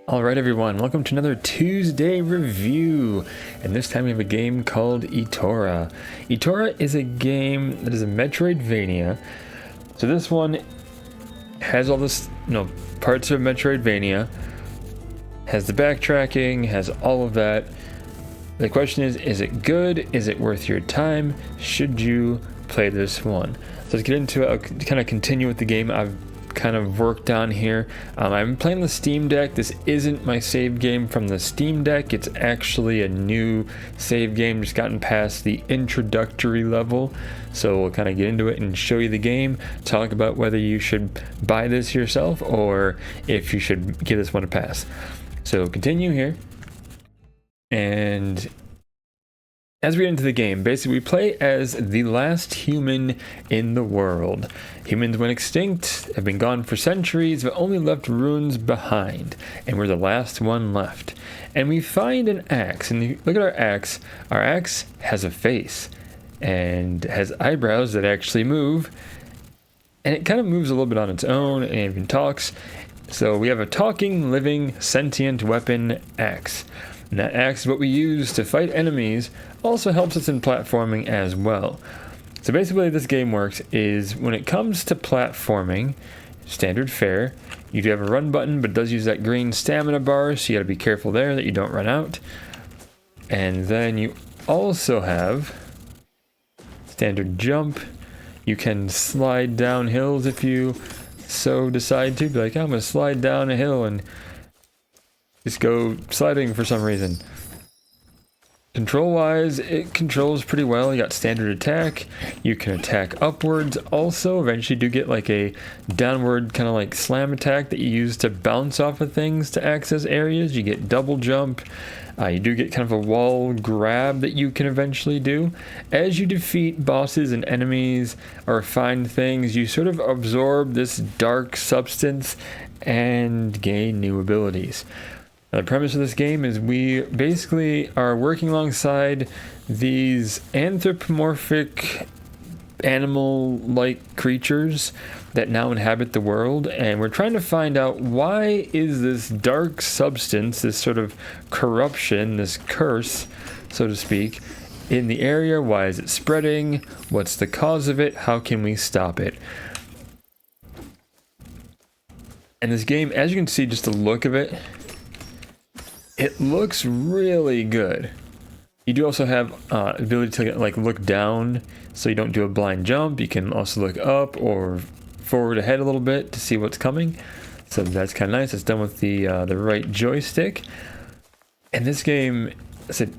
Alright everyone, welcome to another Tuesday review, and this time we have a game called Itorah. Itorah is a game that is a Metroidvania. So this one has all this, parts of Metroidvania, has the backtracking, has all of that. The question is it good? Is it worth your time? Should you play this one? So let's get into it. I'll kind of continue with the game I've kind of worked on here. I'm playing the Steam Deck. This isn't my save game from the Steam Deck. It's actually a new save game, just gotten past the introductory level. So we'll kind of get into it and show you the game, talk about whether you should buy this yourself or if you should give this one a pass. So continue here. And as we get into the game, basically we play as the last human in the world. Humans went extinct, have been gone for centuries, but only left ruins behind, and we're the last one left. And we find an axe, and you look at our axe has a face, and has eyebrows that actually move, and it kind of moves a little bit on its own, and even talks. So we have a talking, living, sentient weapon axe. And that axe is what we use to fight enemies, also helps us in platforming as well. So basically this game works is when it comes to platforming, standard fare, you do have a run button, but it does use that green stamina bar, so you gotta be careful there that you don't run out. And then you also have standard jump. You can slide down hills if you so decide to. Be like, I'm gonna slide down a hill and just go sliding for some reason. Control wise, it controls pretty well. You got standard attack. You can attack upwards also. Eventually do get like a downward kind of like slam attack that you use to bounce off of things to access areas. You get double jump. You do get kind of a wall grab that you can eventually do. As you defeat bosses and enemies or find things, you sort of absorb this dark substance and gain new abilities. Now, the premise of this game is we basically are working alongside these anthropomorphic animal-like creatures that now inhabit the world, and we're trying to find out why is this dark substance, this sort of corruption, this curse, so to speak, in the area. Why is it spreading? What's the cause of it? How can we stop it? And this game, as you can see, just the look of it, it looks really good. You do also have ability to look down, so you don't do a blind jump. You can also look up or forward ahead a little bit to see what's coming. So that's kind of nice. It's done with the right joystick. And this game, it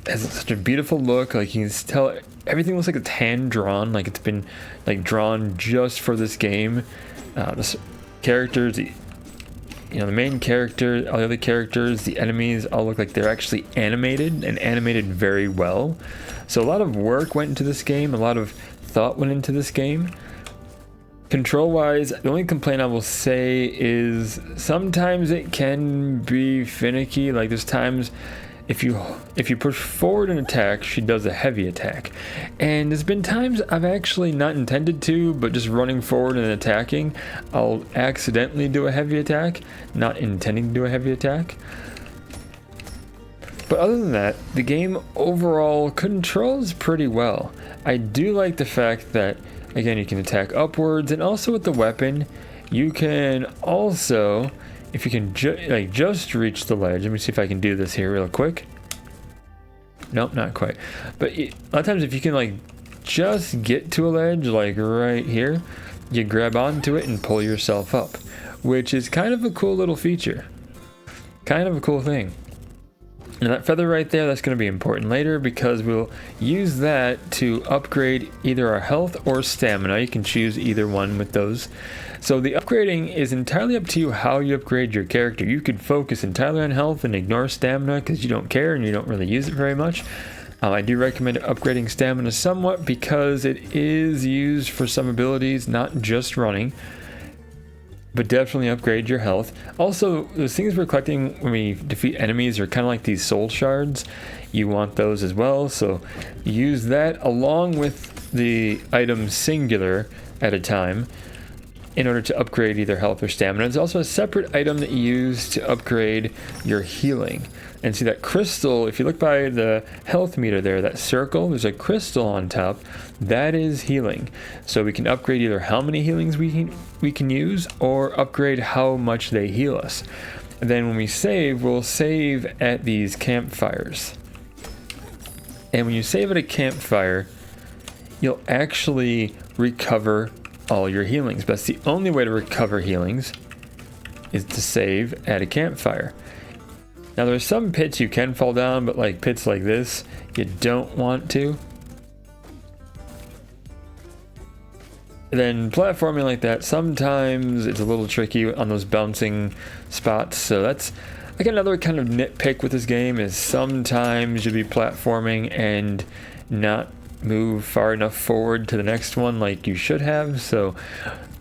has such a beautiful look. Like you can tell, everything looks like it's hand drawn. Like it's been drawn just for this game. The characters. The main character, all the other characters, the enemies all look like they're actually animated and animated very well. So a lot of work went into this game, a lot of thought went into this game. Control-wise, the only complaint I will say is sometimes it can be finicky. Like there's times if you push forward an attack, she does a heavy attack. And there's been times I've actually not intended to, but just running forward and attacking, I'll accidentally do a heavy attack, not intending to do a heavy attack. But other than that, the game overall controls pretty well. I do like the fact that, again, you can attack upwards, and also with the weapon, you can also, if you can just reach the ledge. Let me see if I can do this here real quick. Nope, not quite. But a lot of times if you can just get to a ledge, like right here, you grab onto it and pull yourself up, which is kind of a cool little feature. Kind of a cool thing. And that feather right there, that's going to be important later because we'll use that to upgrade either our health or stamina. You can choose either one with those. So the upgrading is entirely up to you how you upgrade your character. You could focus entirely on health and ignore stamina because you don't care and you don't really use it very much. I do recommend upgrading stamina somewhat because it is used for some abilities, not just running. But definitely upgrade your health. Also, those things we're collecting when we defeat enemies are kind of like these soul shards. You want those as well, so use that along with the item singular at a time. in order to upgrade either health or stamina. There's also a separate item that you use to upgrade your healing. And see that crystal, if you look by the health meter there, that circle, there's a crystal on top. That is healing. So we can upgrade either how many healings we can use, or upgrade how much they heal us. And then when we save, we'll save at these campfires. And when you save at a campfire, you'll actually recover all your healings. But that's the only way to recover healings, is to save at a campfire. Now there's some pits you can fall down, but like pits like this, you don't want to. And then platforming like that, sometimes it's a little tricky on those bouncing spots. So that's like another kind of nitpick with this game, is sometimes you'll be platforming and not move far enough forward to the next one like you should have. So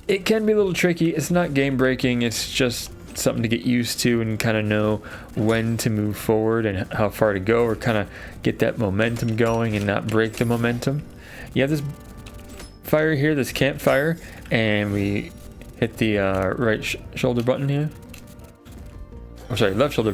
it can be a little tricky. It's not game breaking, it's just something to get used to and kind of know when to move forward and how far to go, or kind of get that momentum going and not break the momentum. You have this fire here, this campfire, and we hit the right shoulder button here. Oh, sorry, left shoulder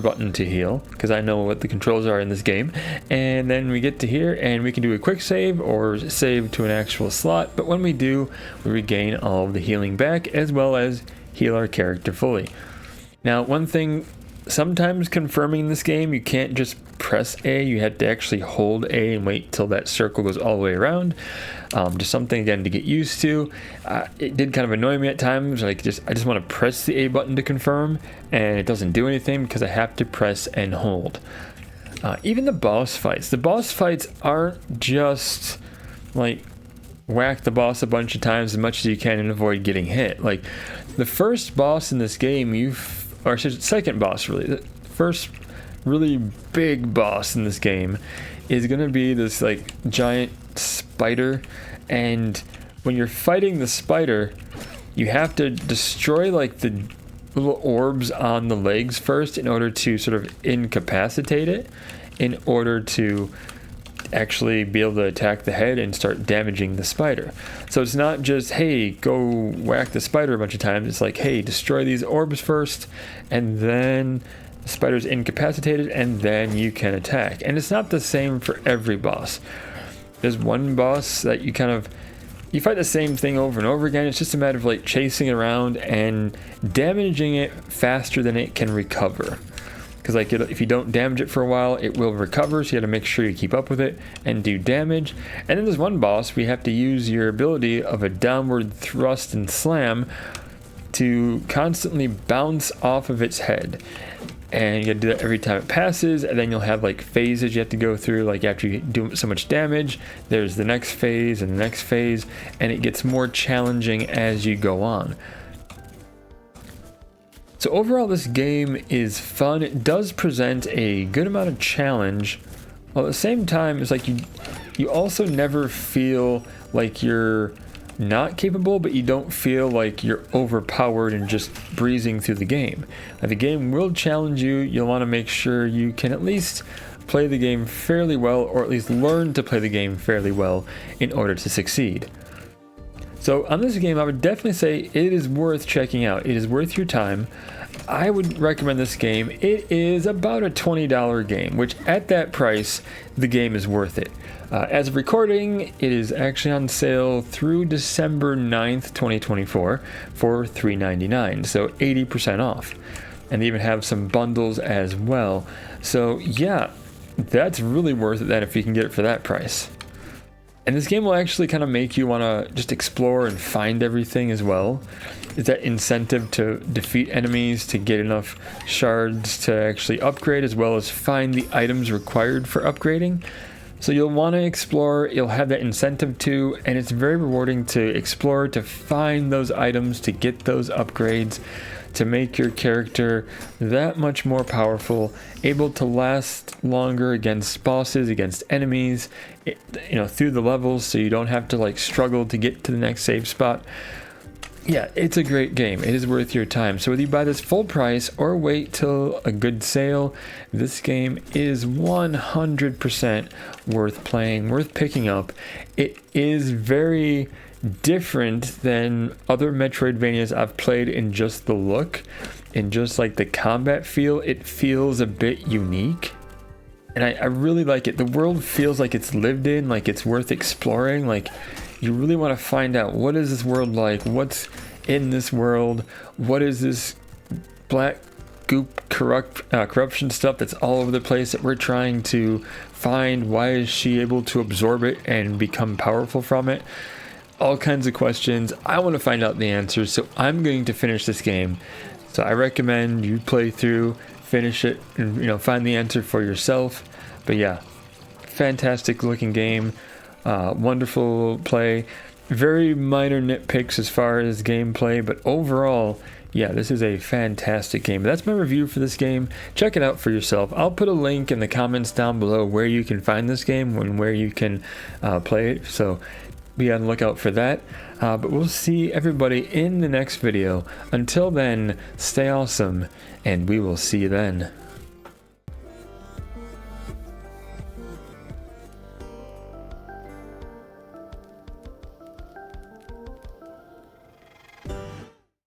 button to heal, because I know what the controls are in this game. And then we get to here and we can do a quick save or save to an actual slot, but when we do, we regain all of the healing back, as well as heal our character fully. Now, one thing, sometimes confirming this game, you can't just press A, you have to actually hold A and wait till that circle goes all the way around. Just something, again, to get used to. It did kind of annoy me at times, like I just want to press the A button to confirm, and it doesn't do anything because I have to press and hold. Even the boss fights aren't just like whack the boss a bunch of times as much as you can and avoid getting hit. Like the first boss in this game, or second boss really, the first really big boss in this game is going to be this like giant spider, and when you're fighting the spider, you have to destroy like the little orbs on the legs first in order to sort of incapacitate it, in order to actually be able to attack the head and start damaging the spider. So it's not just, hey, go whack the spider a bunch of times. It's like, hey, destroy these orbs first, and then the spider's incapacitated, and then you can attack. And it's not the same for every boss. There's one boss that you fight the same thing over and over again. It's just a matter of like chasing it around and damaging it faster than it can recover. Because like if you don't damage it for a while, it will recover, so you got to make sure you keep up with it and do damage. And then there's one boss where you have to use your ability of a downward thrust and slam to constantly bounce off of its head. And you gotta do that every time it passes, and then you'll have like phases you have to go through. Like after you do so much damage, there's the next phase and the next phase, and it gets more challenging as you go on. So overall, this game is fun. It does present a good amount of challenge, while at the same time, it's like you also never feel like you're not capable, but you don't feel like you're overpowered and just breezing through the game. Now, the game will challenge you. You'll want to make sure you can at least play the game fairly well, or at least learn to play the game fairly well in order to succeed. So on this game, I would definitely say it is worth checking out. It is worth your time. I would recommend this game. It is about a $20 game, which at that price, the game is worth it. As of recording, it is actually on sale through December 9th, 2024 for $3.99, so 80% off. And they even have some bundles as well. So yeah, that's really worth it then if you can get it for that price. And this game will actually kind of make you want to just explore and find everything as well. It's that incentive to defeat enemies, to get enough shards to actually upgrade, as well as find the items required for upgrading. So you'll want to explore, you'll have that incentive to, and it's very rewarding to explore, to find those items, to get those upgrades, to make your character that much more powerful, able to last longer against bosses, against enemies, through the levels, so you don't have to like struggle to get to the next save spot. Yeah, it's a great game. It is worth your time. So whether you buy this full price or wait till a good sale, this game is 100% worth playing, worth picking up. It is very different than other Metroidvanias I've played in just the look and just like the combat feel. It feels a bit unique. And I really like it. The world feels like it's lived in, like it's worth exploring. Like you really want to find out, what is this world like? What's in this world? What is this black goop corruption stuff that's all over the place that we're trying to find? Why is she able to absorb it and become powerful from it? All kinds of questions. I want to find out the answers, so I'm going to finish this game. So I recommend you play through, finish it, and find the answer for yourself. But yeah, fantastic looking game, wonderful play. Very minor nitpicks as far as gameplay, but overall, yeah, this is a fantastic game. That's my review for this game. Check it out for yourself. I'll put a link in the comments down below where you can find this game and where you can play it. So be on the lookout for that. But we'll see everybody in the next video. Until then, stay awesome, and we will see you then.